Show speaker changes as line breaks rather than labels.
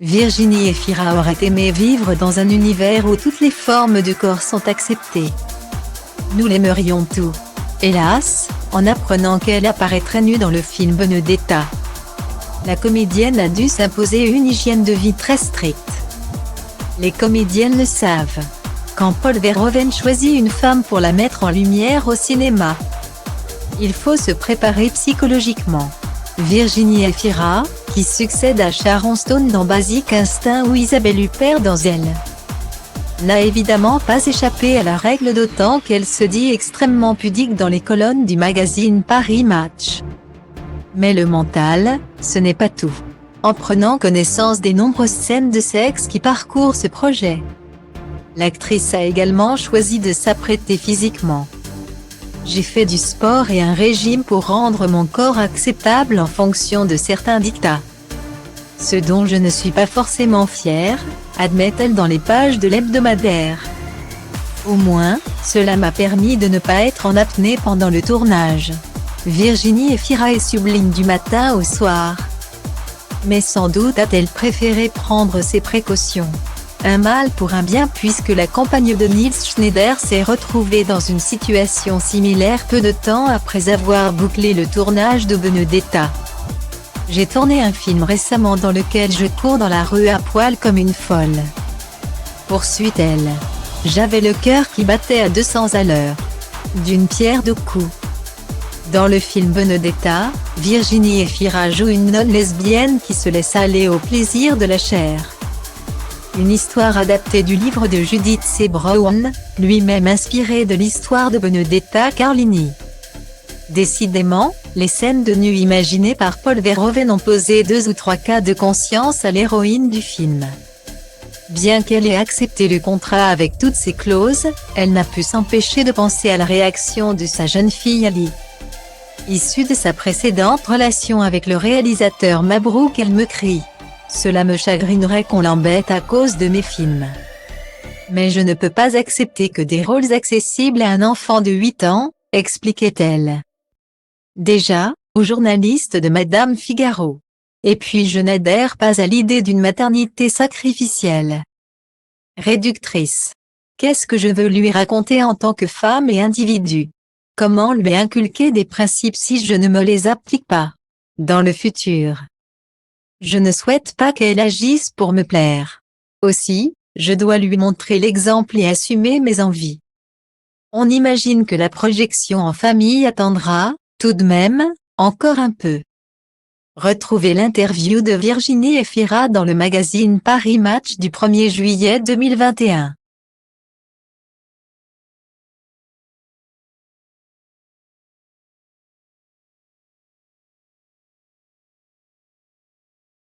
Virginie Efira aurait aimé vivre dans un univers où toutes les formes de corps sont acceptées. Nous l'aimerions tout. Hélas, en apprenant qu'elle apparaîtrait nue dans le film Benedetta, la comédienne a dû s'imposer une hygiène de vie très stricte. Les comédiennes le savent. Quand Paul Verhoeven choisit une femme pour la mettre en lumière au cinéma, il faut se préparer psychologiquement. Virginie Efira, qui succède à Sharon Stone dans Basic Instinct ou Isabelle Huppert dans Elle, n'a évidemment pas échappé à la règle, d'autant qu'elle se dit extrêmement pudique dans les colonnes du magazine Paris Match. Mais le mental, ce n'est pas tout. En prenant connaissance des nombreuses scènes de sexe qui parcourent ce projet, l'actrice a également choisi de s'apprêter physiquement. J'ai fait du sport et un régime pour rendre mon corps acceptable en fonction de certains dictats. Ce dont je ne suis pas forcément fière, admet-elle dans les pages de l'hebdomadaire. Au moins, cela m'a permis de ne pas être en apnée pendant le tournage. Virginie Efira est sublime du matin au soir. Mais sans doute a-t-elle préféré prendre ses précautions. Un mal pour un bien, puisque la compagne de Nils Schneider s'est retrouvée dans une situation similaire peu de temps après avoir bouclé le tournage de Benedetta. J'ai tourné un film récemment dans lequel je cours dans la rue à poil comme une folle, poursuit-elle. J'avais le cœur qui battait à 200 à l'heure. D'une pierre deux coups. Dans le film Benedetta, Virginie Efira joue une nonne lesbienne qui se laisse aller au plaisir de la chair. Une histoire adaptée du livre de Judith C. Brown, lui-même inspiré de l'histoire de Benedetta Carlini. Décidément, les scènes de nu imaginées par Paul Verhoeven ont posé 2 ou 3 cas de conscience à l'héroïne du film. Bien qu'elle ait accepté le contrat avec toutes ses clauses, elle n'a pu s'empêcher de penser à la réaction de sa jeune fille Ali. Issue de sa précédente relation avec le réalisateur Mabrouk El-Mekri. Cela me chagrinerait qu'on l'embête à cause de mes films. Mais je ne peux pas accepter que des rôles accessibles à un enfant de 8 ans, expliquait-elle. Déjà, aux journalistes de Madame Figaro. Et puis je n'adhère pas à l'idée d'une maternité sacrificielle. Réductrice. Qu'est-ce que je veux lui raconter en tant que femme et individu? Comment lui inculquer des principes si je ne me les applique pas dans le futur? Je ne souhaite pas qu'elle agisse pour me plaire. Aussi, je dois lui montrer l'exemple et assumer mes envies. On imagine que la projection en famille attendra, tout de même, encore un peu. Retrouvez l'interview de Virginie Efira dans le magazine Paris Match du 1er juillet 2021.